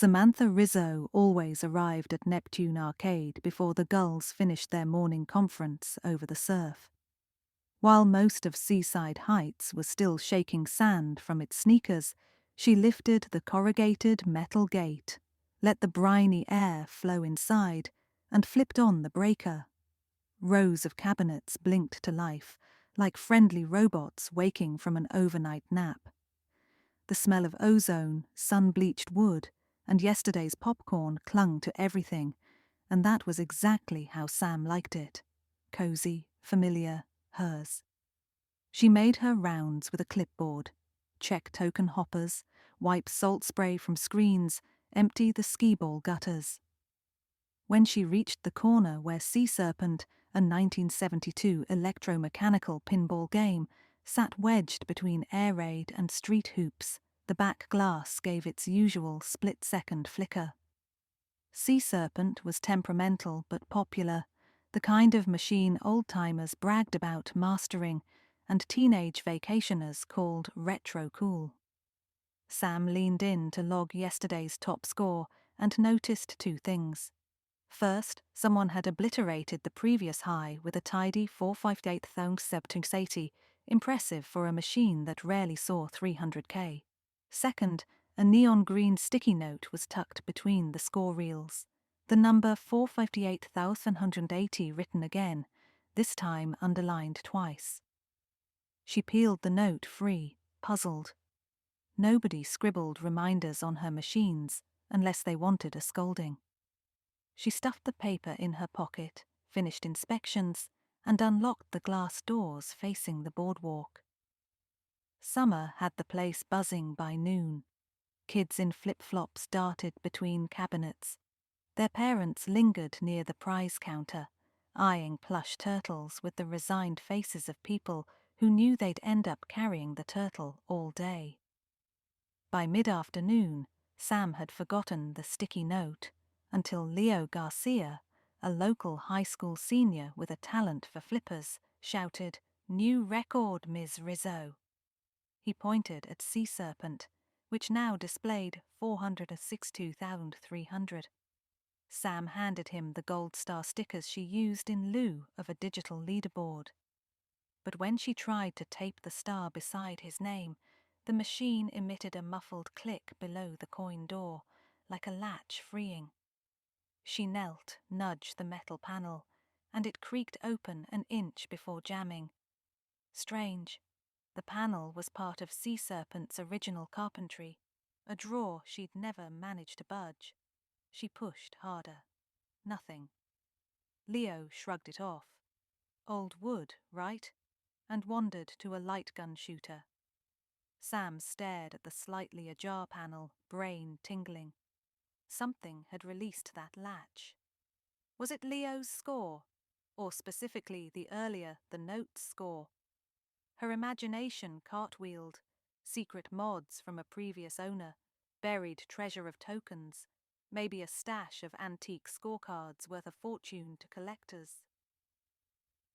Samantha Rizzo always arrived at Neptune Arcade before the Gulls finished their morning conference over the surf. While most of Seaside Heights was still shaking sand from its sneakers, she lifted the corrugated metal gate, let the briny air flow inside, and flipped on the breaker. Rows of cabinets blinked to life, like friendly robots waking from an overnight nap. The smell of ozone, sun-bleached wood, and yesterday's popcorn clung to everything, and that was exactly how Sam liked it. Cozy, familiar, hers. She made her rounds with a clipboard, check token hoppers, wipe salt spray from screens, empty the skee-ball gutters. When she reached the corner where Sea Serpent, a 1972 electromechanical pinball game, sat wedged between air raid and street hoops, the back glass gave its usual split-second flicker. Sea Serpent was temperamental but popular, the kind of machine old-timers bragged about mastering and teenage vacationers called retro cool. Sam leaned in to log yesterday's top score and noticed two things. First, someone had obliterated the previous high with a tidy 458,780, impressive for a machine that rarely saw 300k. Second, a neon green sticky note was tucked between the score reels. The number 458,180 written again, this time underlined twice. She peeled the note free, puzzled. Nobody scribbled reminders on her machines unless they wanted a scolding. She stuffed the paper in her pocket, finished inspections, and unlocked the glass doors facing the boardwalk. Summer had the place buzzing by noon. Kids in flip-flops darted between cabinets. Their parents lingered near the prize counter, eyeing plush turtles with the resigned faces of people who knew they'd end up carrying the turtle all day. By mid-afternoon, Sam had forgotten the sticky note, until Leo Garcia, a local high school senior with a talent for flippers, shouted, "New record, Ms. Rizzo." He pointed at Sea Serpent, which now displayed 462,300. Sam handed him the gold star stickers she used in lieu of a digital leaderboard. But when she tried to tape the star beside his name, the machine emitted a muffled click below the coin door, like a latch freeing. She knelt, nudged the metal panel, and it creaked open an inch before jamming. Strange. The panel was part of Sea Serpent's original carpentry, a drawer she'd never managed to budge. She pushed harder. Nothing. Leo shrugged it off. Old wood, right? And wandered to a light gun shooter. Sam stared at the slightly ajar panel, brain tingling. Something had released that latch. Was it Leo's score? Or specifically the earlier The Notes score? Her imagination cartwheeled, secret mods from a previous owner, buried treasure of tokens, maybe a stash of antique scorecards worth a fortune to collectors.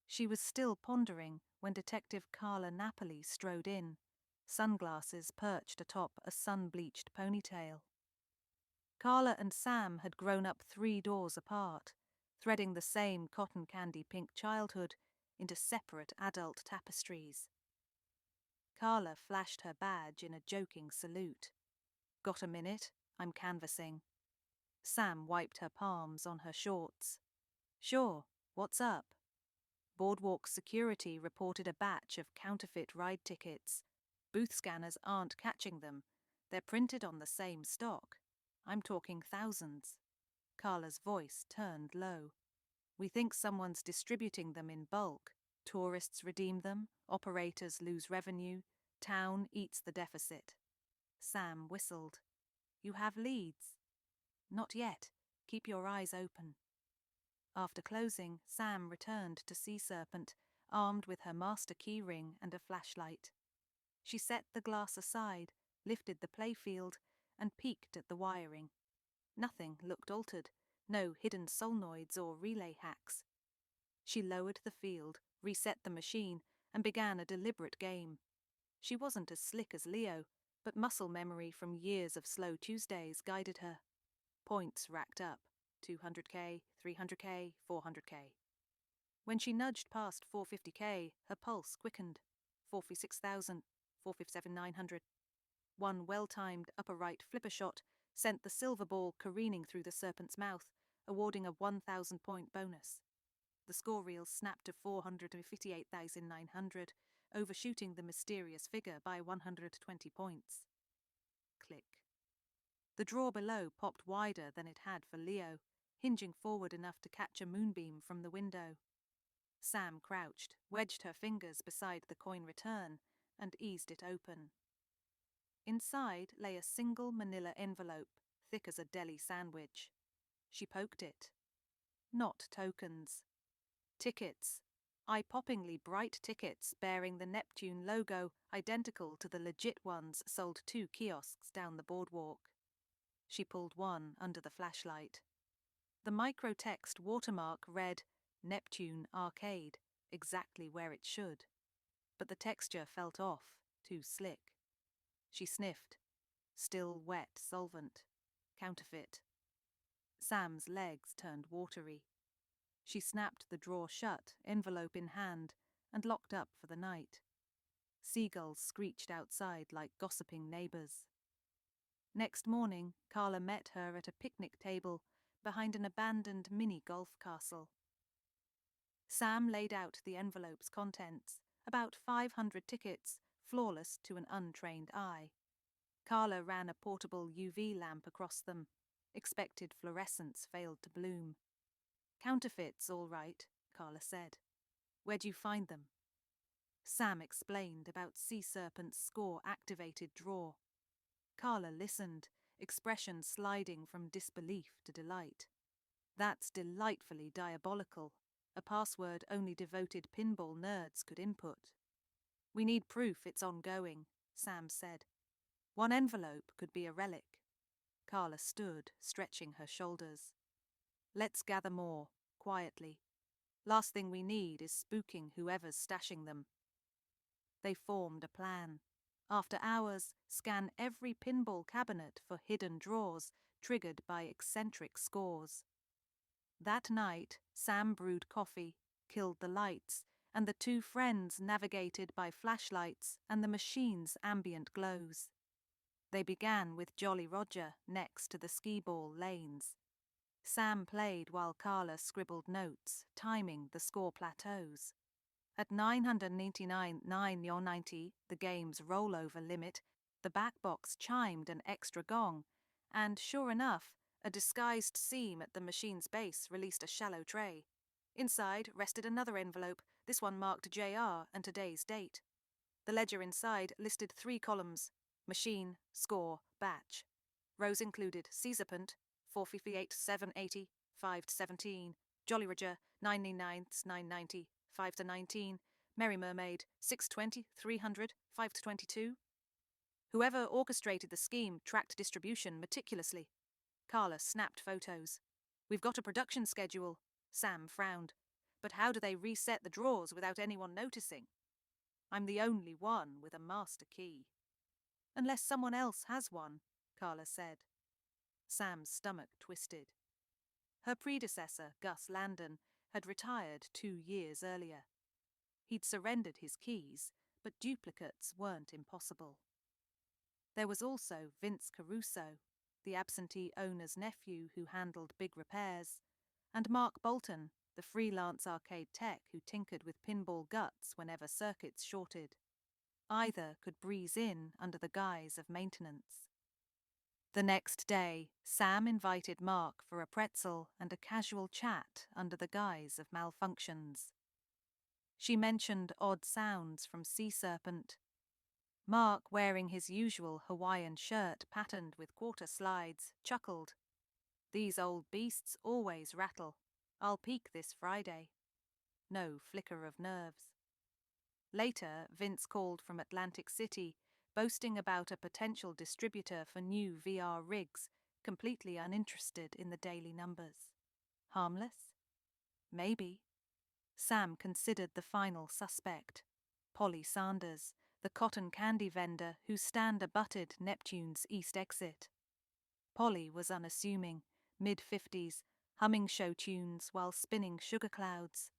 She was still pondering when Detective Carla Napoli strode in, sunglasses perched atop a sun-bleached ponytail. Carla and Sam had grown up 3 doors apart, threading the same cotton candy pink childhood into separate adult tapestries. Carla flashed her badge in a joking salute. "Got a minute? I'm canvassing." Sam wiped her palms on her shorts. "Sure, what's up?" Boardwalk security reported a batch of counterfeit ride tickets. Booth scanners aren't catching them. They're printed on the same stock. I'm talking thousands. Carla's voice turned low. "We think someone's distributing them in bulk. Tourists redeem them, operators lose revenue, town eats the deficit." Sam whistled. "You have leads?" "Not yet. Keep your eyes open." After closing, Sam returned to Sea Serpent, armed with her master key ring and a flashlight. She set the glass aside, lifted the playfield, and peeked at the wiring. Nothing looked altered, no hidden solenoids or relay hacks. She lowered the field, reset the machine, and began a deliberate game. She wasn't as slick as Leo, but muscle memory from years of slow Tuesdays guided her. Points racked up, 200k, 300k, 400k. When she nudged past 450k, her pulse quickened. 456,000, 457,900. One well-timed upper right flipper shot sent the silver ball careening through the serpent's mouth, awarding a 1,000-point bonus. The score reel snapped to 458,900, overshooting the mysterious figure by 120 points. Click. The drawer below popped wider than it had for Leo, hinging forward enough to catch a moonbeam from the window. Sam crouched, wedged her fingers beside the coin return, and eased it open. Inside lay a single manila envelope, thick as a deli sandwich. She poked it. Not tokens. Tickets. Eye-poppingly bright tickets bearing the Neptune logo, identical to the legit ones sold 2 kiosks down the boardwalk. She pulled one under the flashlight. The microtext watermark read, Neptune Arcade, exactly where it should. But the texture felt off, too slick. She sniffed. Still wet solvent. Counterfeit. Sam's legs turned watery. She snapped the drawer shut, envelope in hand, and locked up for the night. Seagulls screeched outside like gossiping neighbours. Next morning, Carla met her at a picnic table behind an abandoned mini-golf castle. Sam laid out the envelope's contents, about 500 tickets, flawless to an untrained eye. Carla ran a portable UV lamp across them. Expected fluorescence failed to bloom. Counterfeits, all right, Carla said. Where'd you find them? Sam explained about Sea Serpent's score-activated drawer. Carla listened, expression sliding from disbelief to delight. That's delightfully diabolical, a password only devoted pinball nerds could input. We need proof it's ongoing, Sam said. One envelope could be a relic. Carla stood, stretching her shoulders. Let's gather more, quietly. Last thing we need is spooking whoever's stashing them. They formed a plan. After hours, scan every pinball cabinet for hidden drawers triggered by eccentric scores. That night, Sam brewed coffee, killed the lights, and the 2 friends navigated by flashlights and the machine's ambient glows. They began with Jolly Roger next to the skee-ball lanes. Sam played while Carla scribbled notes, timing the score plateaus. At 999,990, the game's rollover limit, the back box chimed an extra gong, and sure enough, a disguised seam at the machine's base released a shallow tray. Inside rested another envelope, this one marked JR and today's date. The ledger inside listed 3 columns: machine, score, batch. Rows included Sea Serpent, 458,780, 5 to 17, Jolly Roger, 999s, 990, 5 to 19, Merry Mermaid, 620, 300, 5 to 22. Whoever orchestrated the scheme tracked distribution meticulously. Carla snapped photos. We've got a production schedule. Sam frowned. But how do they reset the drawers without anyone noticing? I'm the only one with a master key. Unless someone else has one, Carla said. Sam's stomach twisted. Her predecessor, Gus Landon, had retired 2 years earlier. He'd surrendered his keys, but duplicates weren't impossible. There was also Vince Caruso, the absentee owner's nephew who handled big repairs, and Mark Bolton, the freelance arcade tech who tinkered with pinball guts whenever circuits shorted. Either could breeze in under the guise of maintenance. The next day, Sam invited Mark for a pretzel and a casual chat under the guise of malfunctions. She mentioned odd sounds from Sea Serpent. Mark, wearing his usual Hawaiian shirt patterned with quarter slides, chuckled. These old beasts always rattle. I'll peek this Friday. No flicker of nerves. Later, Vince called from Atlantic City, boasting about a potential distributor for new VR rigs, completely uninterested in the daily numbers. Harmless? Maybe. Sam considered the final suspect, Polly Sanders, the cotton candy vendor whose stand abutted Neptune's east exit. Polly was unassuming, mid-50s, humming show tunes while spinning sugar clouds.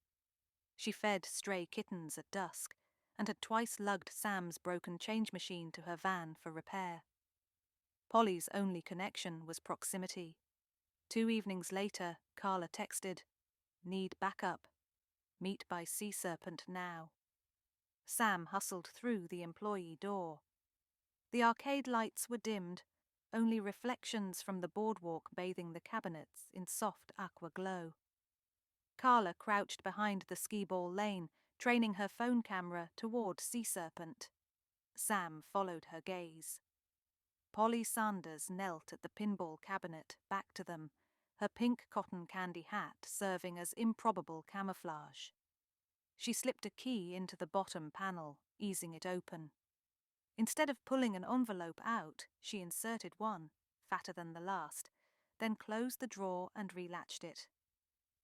She fed stray kittens at dusk and had twice lugged Sam's broken change machine to her van for repair. Polly's only connection was proximity. 2 evenings later, Carla texted, "Need backup. Meet by Sea Serpent now." Sam hustled through the employee door. The arcade lights were dimmed, only reflections from the boardwalk bathing the cabinets in soft aqua glow. Carla crouched behind the skee-ball lane, training her phone camera toward Sea Serpent. Sam followed her gaze. Polly Sanders knelt at the pinball cabinet, back to them, her pink cotton candy hat serving as improbable camouflage. She slipped a key into the bottom panel, easing it open. Instead of pulling an envelope out, she inserted one, fatter than the last, then closed the drawer and relatched it.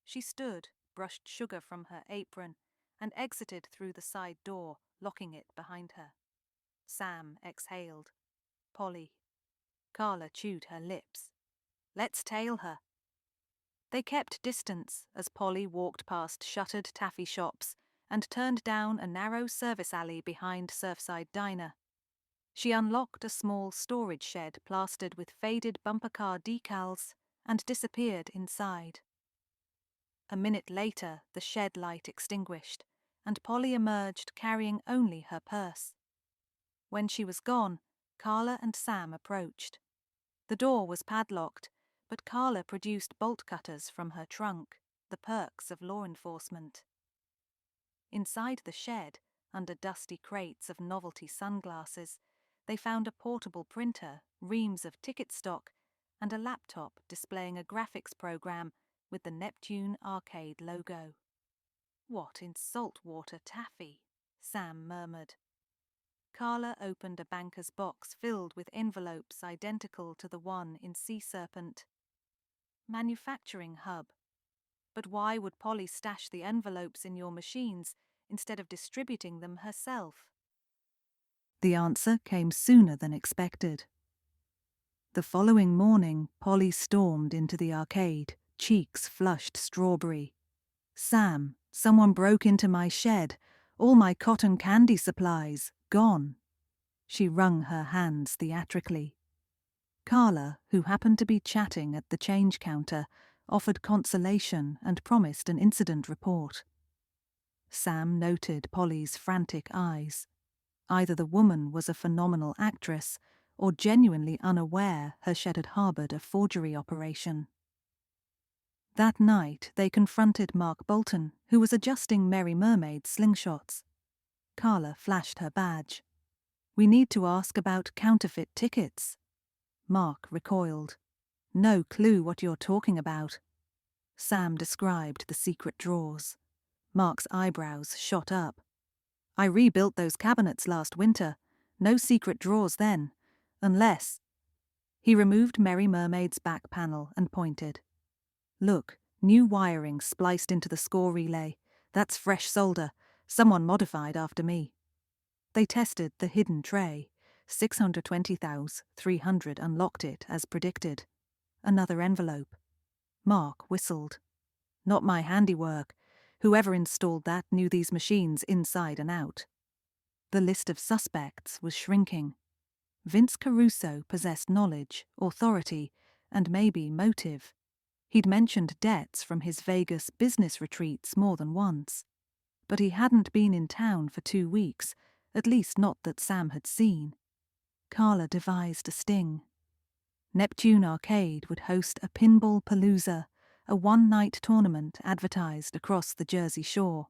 She stood, brushed sugar from her apron, and exited through the side door, locking it behind her. Sam exhaled. Polly. Carla chewed her lips. "Let's tail her." They kept distance as Polly walked past shuttered taffy shops and turned down a narrow service alley behind Surfside Diner. She unlocked a small storage shed plastered with faded bumper car decals and disappeared inside. A minute later, the shed light extinguished, and Polly emerged carrying only her purse. When she was gone, Carla and Sam approached. The door was padlocked, but Carla produced bolt cutters from her trunk, the perks of law enforcement. Inside the shed, under dusty crates of novelty sunglasses, they found a portable printer, reams of ticket stock, and a laptop displaying a graphics program with the Neptune Arcade logo. "What in saltwater taffy?" Sam murmured. Carla opened a banker's box filled with envelopes identical to the one in Sea Serpent. "Manufacturing hub. But why would Polly stash the envelopes in your machines instead of distributing them herself?" The answer came sooner than expected. The following morning, Polly stormed into the arcade, cheeks flushed strawberry. "Sam, someone broke into my shed. All my cotton candy supplies, gone." She wrung her hands theatrically. Carla, who happened to be chatting at the change counter, offered consolation and promised an incident report. Sam noted Polly's frantic eyes. Either the woman was a phenomenal actress or genuinely unaware her shed had harbored a forgery operation. That night, they confronted Mark Bolton, who was adjusting Merry Mermaid's slingshots. Carla flashed her badge. "We need to ask about counterfeit tickets." Mark recoiled. "No clue what you're talking about." Sam described the secret drawers. Mark's eyebrows shot up. "I rebuilt those cabinets last winter. No secret drawers then. Unless—" He removed Merry Mermaid's back panel and pointed. "Look, new wiring spliced into the score relay. That's fresh solder. Someone modified after me." They tested the hidden tray. 620,300 unlocked it as predicted. Another envelope. Mark whistled. "Not my handiwork. Whoever installed that knew these machines inside and out." The list of suspects was shrinking. Vince Caruso possessed knowledge, authority, and maybe motive. He'd mentioned debts from his Vegas business retreats more than once. But he hadn't been in town for 2 weeks, at least not that Sam had seen. Carla devised a sting. Neptune Arcade would host a Pinball Palooza, a one-night tournament advertised across the Jersey Shore.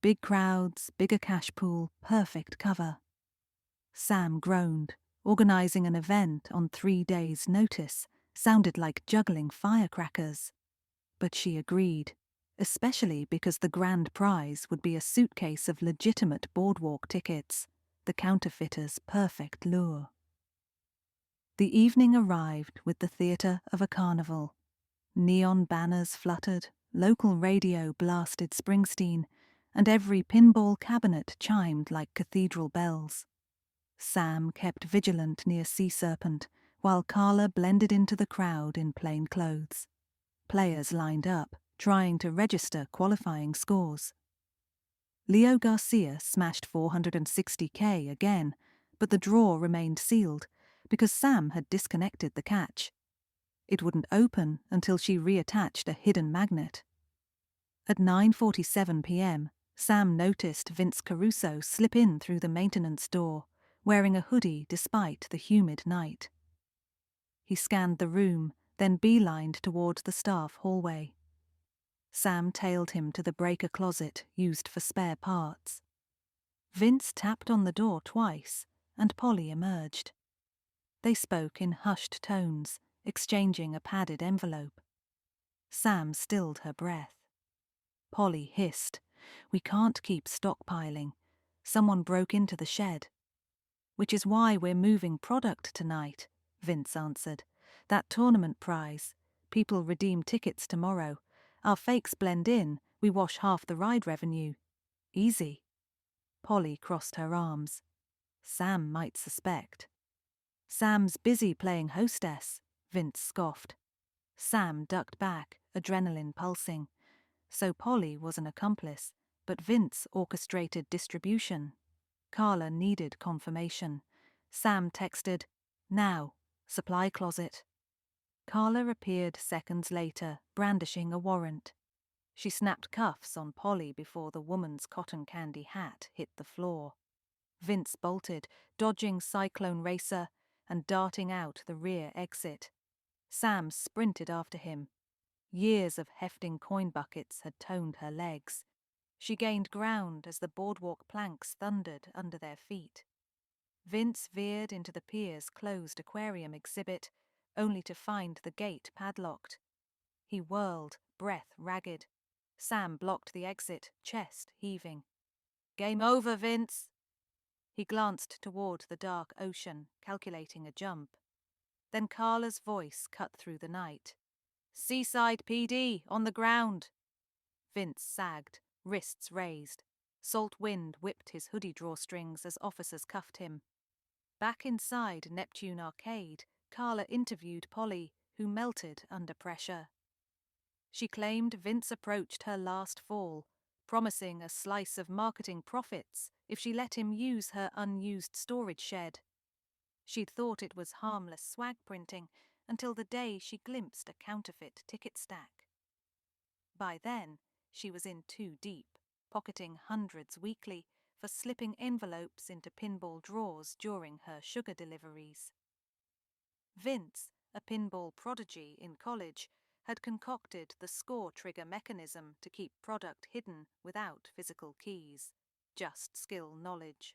Big crowds, bigger cash pool, perfect cover. Sam groaned. Organizing an event on 3 days' notice sounded like juggling firecrackers. But she agreed, especially because the grand prize would be a suitcase of legitimate Boardwalk tickets, the counterfeiter's perfect lure. The evening arrived with the theatre of a carnival. Neon banners fluttered, local radio blasted Springsteen, and every pinball cabinet chimed like cathedral bells. Sam kept vigilant near Sea Serpent, while Carla blended into the crowd in plain clothes. players lined up, trying to register qualifying scores. Leo Garcia smashed 460k again, but the draw remained sealed because Sam had disconnected the catch. It wouldn't open until she reattached a hidden magnet. At 9:47 p.m., Sam noticed Vince Caruso slip in through the maintenance door, wearing a hoodie despite the humid night. He scanned the room, then beelined toward the staff hallway. Sam tailed him to the breaker closet used for spare parts. Vince tapped on the door twice, and Polly emerged. They spoke in hushed tones, exchanging a padded envelope. Sam stilled her breath. Polly hissed, "We can't keep stockpiling. Someone broke into the shed." "Which is why we're moving product tonight," Vince answered. "That tournament prize. People redeem tickets tomorrow. Our fakes blend in, we wash half the ride revenue. Easy." Polly crossed her arms. Sam might suspect. "Sam's busy playing hostess," Vince scoffed. Sam ducked back, adrenaline pulsing. So Polly was an accomplice, but Vince orchestrated distribution. Carla needed confirmation. Sam texted, "Now, supply closet." Carla appeared seconds later, brandishing a warrant. She snapped cuffs on Polly before the woman's cotton candy hat hit the floor. Vince bolted, dodging Cyclone Racer and darting out the rear exit. Sam sprinted after him. Years of hefting coin buckets had toned her legs. She gained ground as the boardwalk planks thundered under their feet. Vince veered into the pier's closed aquarium exhibit, only to find the gate padlocked. He whirled, breath ragged. Sam blocked the exit, chest heaving. "Game over, Vince!" He glanced toward the dark ocean, calculating a jump. Then Carla's voice cut through the night. "Seaside PD, on the ground!" Vince sagged, wrists raised. Salt wind whipped his hoodie drawstrings as officers cuffed him. Back inside Neptune Arcade, Carla interviewed Polly, who melted under pressure. She claimed Vince approached her last fall, promising a slice of marketing profits if she let him use her unused storage shed. She'd thought it was harmless swag printing until the day she glimpsed a counterfeit ticket stack. By then, she was in too deep, pocketing hundreds weekly for slipping envelopes into pinball drawers during her sugar deliveries. Vince, a pinball prodigy in college, had concocted the score trigger mechanism to keep product hidden without physical keys, just skill knowledge.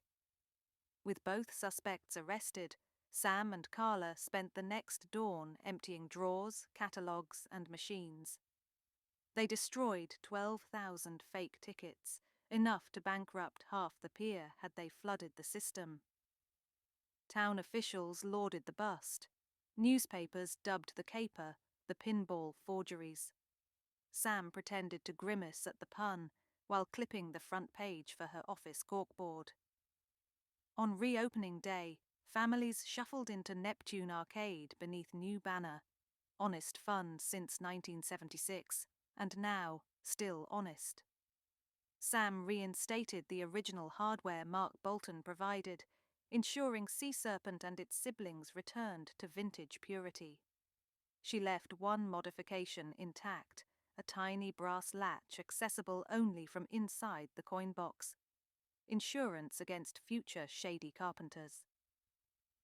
With both suspects arrested, Sam and Carla spent the next dawn emptying drawers, catalogues, and machines. They destroyed 12,000 fake tickets, enough to bankrupt half the pier had they flooded the system. Town officials lauded the bust. Newspapers dubbed the caper the pinball forgeries. Sam pretended to grimace at the pun while clipping the front page for her office corkboard. On reopening day, families shuffled into Neptune Arcade beneath new banner, "Honest fun since 1976, and now still honest." Sam reinstated the original hardware Mark Bolton provided, ensuring Sea Serpent and its siblings returned to vintage purity. She left one modification intact, a tiny brass latch accessible only from inside the coin box. Insurance against future shady carpenters.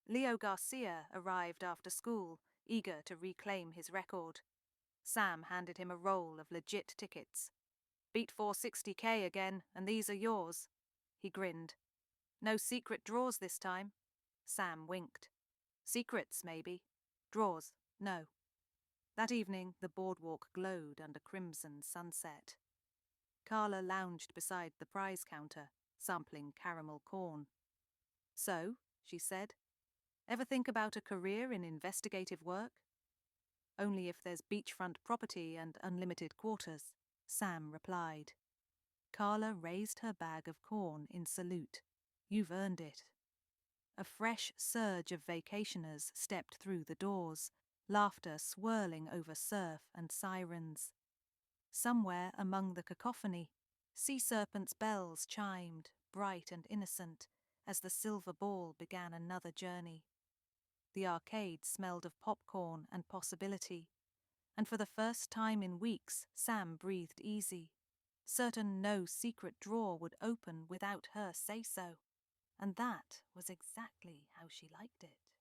Leo Garcia arrived after school, eager to reclaim his record. Sam handed him a roll of legit tickets. "Beat 460k again, and these are yours." He grinned. "No secret draws this time." Sam winked. "Secrets, maybe. Draws, no." That evening, the boardwalk glowed under crimson sunset. Carla lounged beside the prize counter, sampling caramel corn. "So," she said, "ever think about a career in investigative work?" "Only if there's beachfront property and unlimited quarters," Sam replied. Carla raised her bag of corn in salute. "You've earned it." A fresh surge of vacationers stepped through the doors. laughter swirling over surf and sirens. Somewhere among the cacophony, sea serpents' bells chimed, bright and innocent, as the silver ball began another journey. The arcade smelled of popcorn and possibility, and for the first time in weeks Sam breathed easy, certain no secret drawer would open without her say-so, and that was exactly how she liked it.